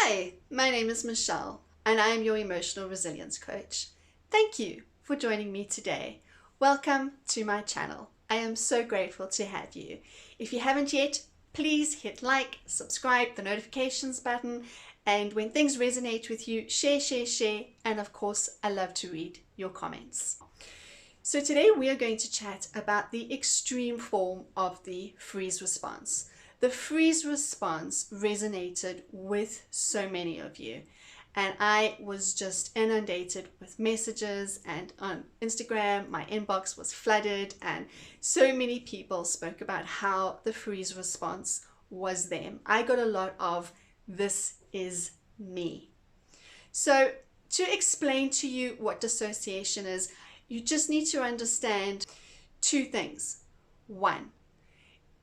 Hi, my name is Michelle and I am your emotional resilience coach. Thank you for joining me today. Welcome to my channel. I am so grateful to have you. If you haven't yet, please hit like, subscribe, the notifications button, and when things resonate with you, share, and of course, I love to read your comments. So today we are going to chat about the extreme form of the freeze response. The freeze response resonated with so many of you, and I was just inundated with messages, and on Instagram my inbox was flooded and so many people spoke about how the freeze response was them. I got a lot of "this is me." So to explain to you what dissociation is, you just need to understand two things. One,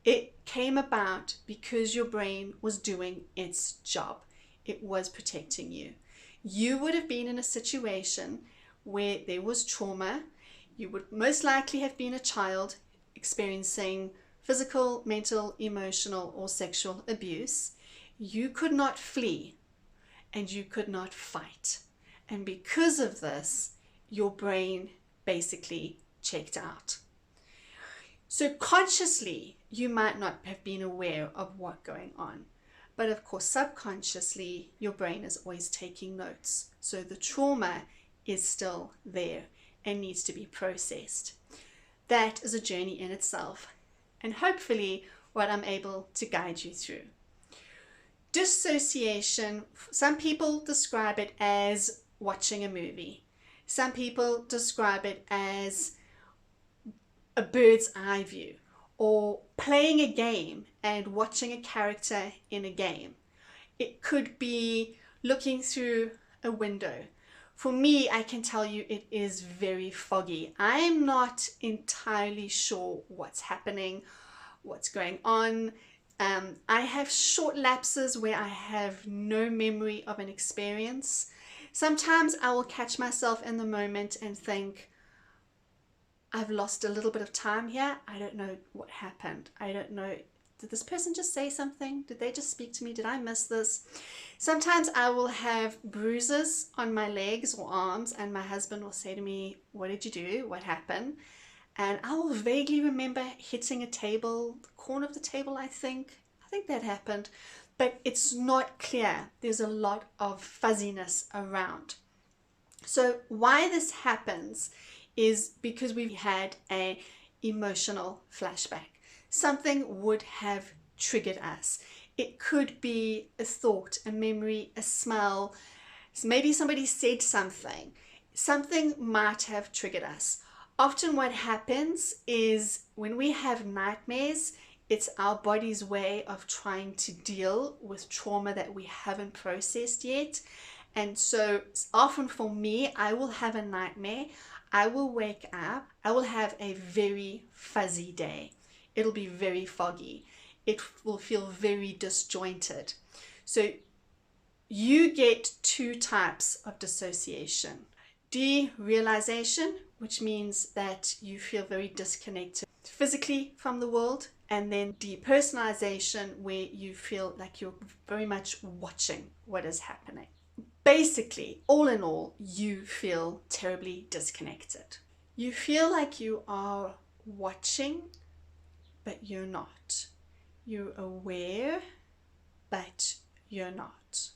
it came about because your brain was doing its job. It was protecting you. You would have been in a situation where there was trauma. You would most likely have been a child experiencing physical, mental, emotional, or sexual abuse. You could not flee and you could not fight. And because of this, your brain basically checked out. So consciously, you might not have been aware of what's going on. But of course, subconsciously, your brain is always taking notes. So the trauma is still there and needs to be processed. That is a journey in itself, and hopefully what I'm able to guide you through. Dissociation, some people describe it as watching a movie. Some people describe it as a bird's eye view, or playing a game and watching a character in a game. It could be looking through a window. For me, I can tell you it is very foggy. I'm not entirely sure what's happening, what's going on. I have short lapses where I have no memory of an experience. Sometimes I will catch myself in the moment and think, I've lost a little bit of time here. I don't know what happened. I don't know. Did this person just say something? Did they just speak to me? Did I miss this? Sometimes I will have bruises on my legs or arms, and my husband will say to me, "What did you do? What happened?" And I will vaguely remember hitting a table, the corner of the table, I think that happened, but it's not clear. There's a lot of fuzziness around. So why this happens is because we've had an emotional flashback. Something would have triggered us. It could be a thought, a memory, a smell. Maybe somebody said something. Something might have triggered us. Often what happens is when we have nightmares, it's our body's way of trying to deal with trauma that we haven't processed yet. And so often for me, I will have a nightmare. I will wake up. I will have a very fuzzy day. It'll be very foggy. It will feel very disjointed. So you get two types of dissociation. Derealization, which means that you feel very disconnected physically from the world, and then depersonalization, where you feel like you're very much watching what is happening. Basically, all in all, you feel terribly disconnected. You feel like you are watching, but you're not. You're aware, but you're not.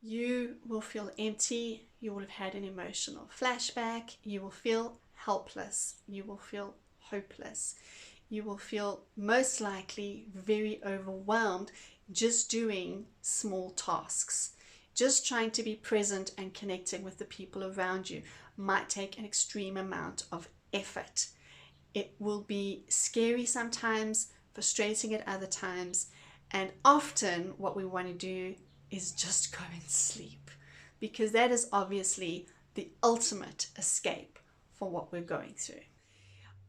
You will feel empty. You will have had an emotional flashback. You will feel helpless. You will feel hopeless. You will feel most likely very overwhelmed just doing small tasks. Just trying to be present and connecting with the people around you might take an extreme amount of effort. It will be scary sometimes, frustrating at other times, and often what we want to do is just go and sleep, because that is obviously the ultimate escape for what we're going through.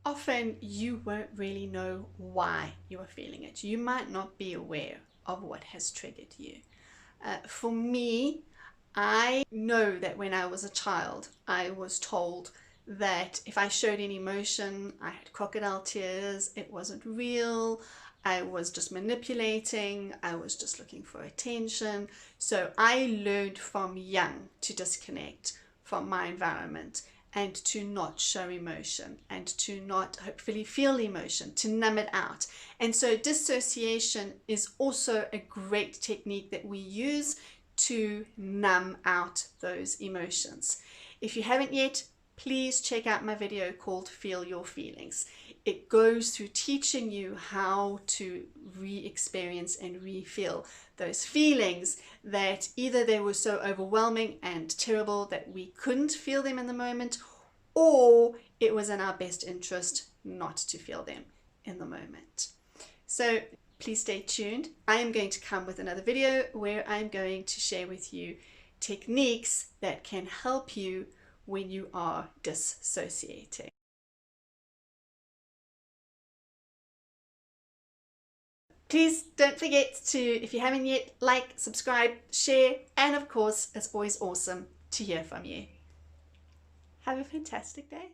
Often you won't really know why you are feeling it. You might not be aware of what has triggered you. For me, I know that when I was a child, I was told that if I showed any emotion, I had crocodile tears, it wasn't real, I was just manipulating, I was just looking for attention. So I learned from young to disconnect from my environment and to not show emotion and to not hopefully feel emotion, to numb it out. And so dissociation is also a great technique that we use to numb out those emotions. If you haven't yet, please check out my video called Feel Your Feelings. It goes through teaching you how to re-experience and re-feel those feelings that either they were so overwhelming and terrible that we couldn't feel them in the moment, or it was in our best interest not to feel them in the moment. So please stay tuned. I am going to come with another video where I'm going to share with you techniques that can help you when you are dissociating. Please don't forget to, if you haven't yet, like, subscribe, share, and of course, it's always awesome to hear from you. Have a fantastic day.